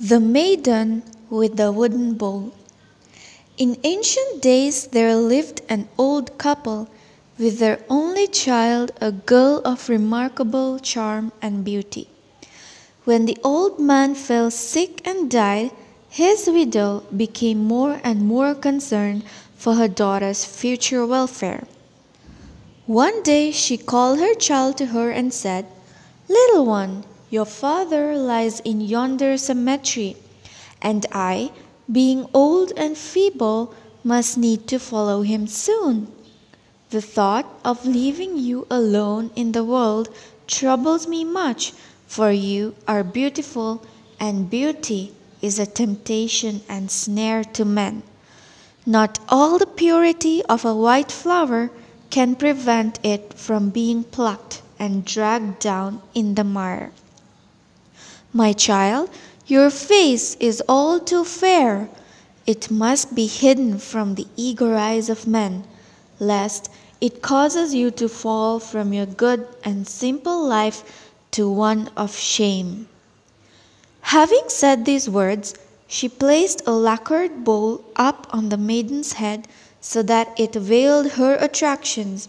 The Maiden with the Wooden Bowl. In ancient days there lived an old couple with their only child, a girl of remarkable charm and beauty. When the old man fell sick and died, his widow became more and more concerned for her daughter's future welfare. One day she called her child to her and said, "Little one, your father lies in yonder cemetery, and I, being old and feeble, must need to follow him soon. The thought of leaving you alone in the world troubles me much, for you are beautiful, and beauty is a temptation and snare to men. Not all the purity of a white flower can prevent it from being plucked and dragged down in the mire. My child, your face is all too fair. It must be hidden from the eager eyes of men, lest it causes you to fall from your good and simple life to one of shame." Having said these words, she placed a lacquered bowl up on the maiden's head so that it veiled her attractions.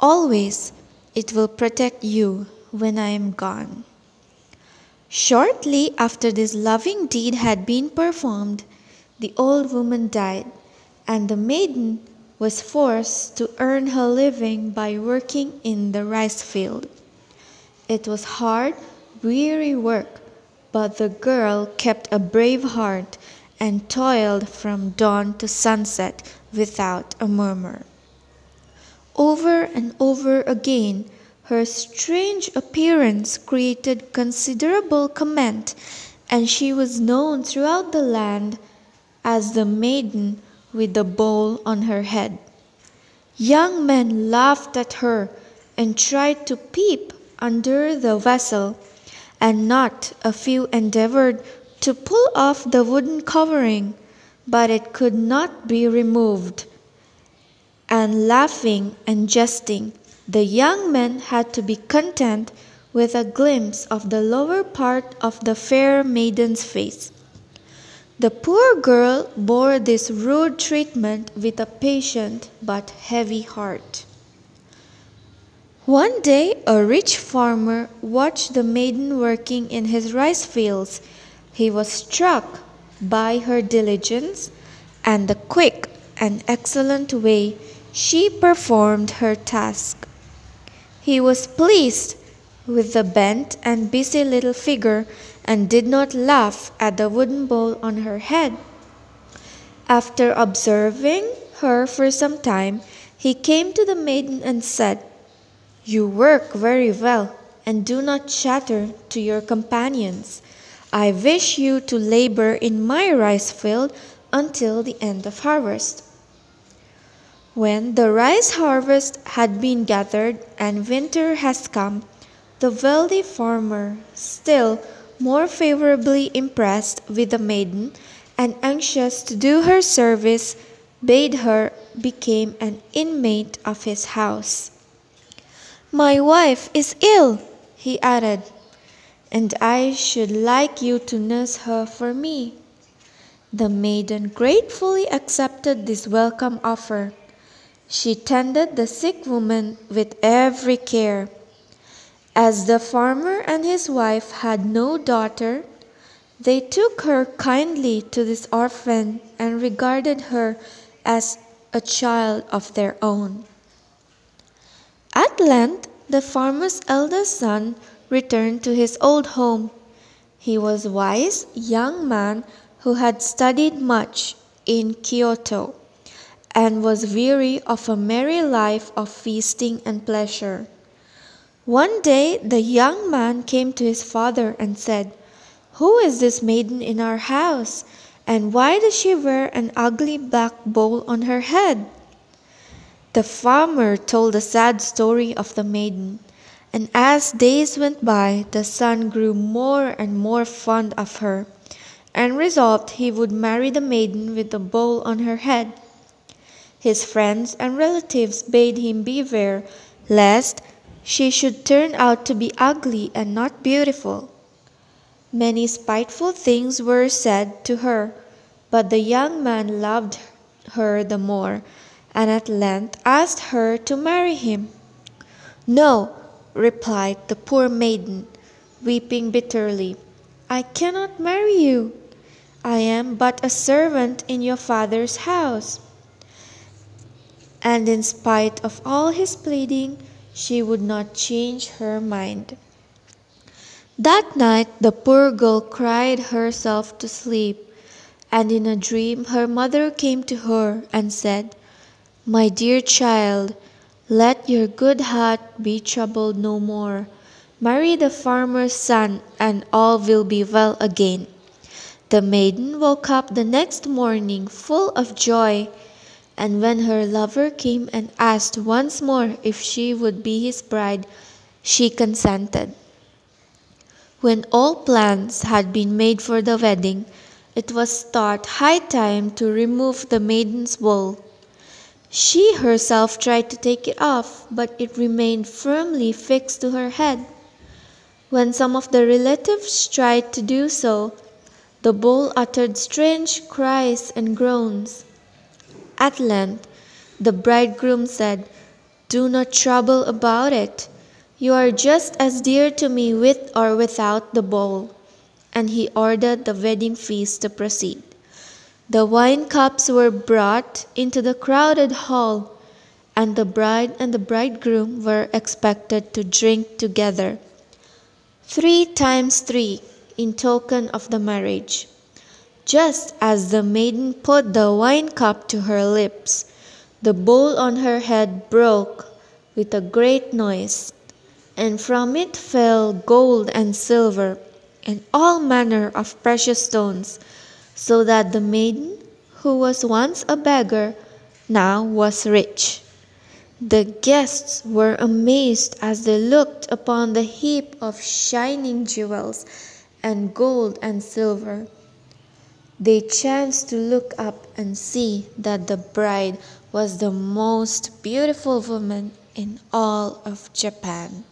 "Always it will protect you when I am gone." Shortly after this loving deed had been performed, the old woman died, and the maiden was forced to earn her living by working in the rice field. It was hard, weary work, but the girl kept a brave heart and toiled from dawn to sunset without a murmur. Over and over again, her strange appearance created considerable comment, and she was known throughout the land as the maiden with the bowl on her head. Young men laughed at her and tried to peep under the vessel, and not a few endeavored to pull off the wooden covering, but it could not be removed. And laughing and jesting, the young men had to be content with a glimpse of the lower part of the fair maiden's face. The poor girl bore this rude treatment with a patient but heavy heart. One day a rich farmer watched the maiden working in his rice fields. He was struck by her diligence and the quick and excellent way she performed her task. He was pleased with the bent and busy little figure, and did not laugh at the wooden bowl on her head. After observing her for some time, he came to the maiden and said, "You work very well, and do not chatter to your companions. I wish you to labor in my rice field until the end of harvest." When the rice harvest had been gathered and winter has come, the wealthy farmer, still more favorably impressed with the maiden and anxious to do her service, bade her become an inmate of his house. "My wife is ill," he added, "and I should like you to nurse her for me." The maiden gratefully accepted this welcome offer. She tended the sick woman with every care. As the farmer and his wife had no daughter, they took her kindly to this orphan and regarded her as a child of their own. At length, the farmer's eldest son returned to his old home. He was a wise young man who had studied much in Kyoto, and was weary of a merry life of feasting and pleasure. One day the young man came to his father and said, "Who is this maiden in our house, and why does she wear an ugly black bowl on her head?" The farmer told the sad story of the maiden, and as days went by, the son grew more and more fond of her, and resolved he would marry the maiden with the bowl on her head. His friends and relatives bade him beware lest she should turn out to be ugly and not beautiful. Many spiteful things were said to her, but the young man loved her the more, and at length asked her to marry him. "No," replied the poor maiden, weeping bitterly, "I cannot marry you. I am but a servant in your father's house." And in spite of all his pleading, she would not change her mind. That night the poor girl cried herself to sleep, and in a dream her mother came to her and said, "My dear child, let your good heart be troubled no more. Marry the farmer's son, and all will be well again." The maiden woke up the next morning full of joy, and when her lover came and asked once more if she would be his bride, she consented. When all plans had been made for the wedding, it was thought high time to remove the maiden's bowl. She herself tried to take it off, but it remained firmly fixed to her head. When some of the relatives tried to do so, the bowl uttered strange cries and groans. At length the bridegroom said, "Do not trouble about it. You are just as dear to me with or without the bowl." And he ordered the wedding feast to proceed. The wine cups were brought into the crowded hall, and the bride and the bridegroom were expected to drink together, 3 times 3, in token of the marriage. Just as the maiden put the wine cup to her lips, the bowl on her head broke with a great noise, and from it fell gold and silver and all manner of precious stones, so that the maiden, who was once a beggar, now was rich. The guests were amazed as they looked upon the heap of shining jewels and gold and silver. They chanced to look up and see that the bride was the most beautiful woman in all of Japan.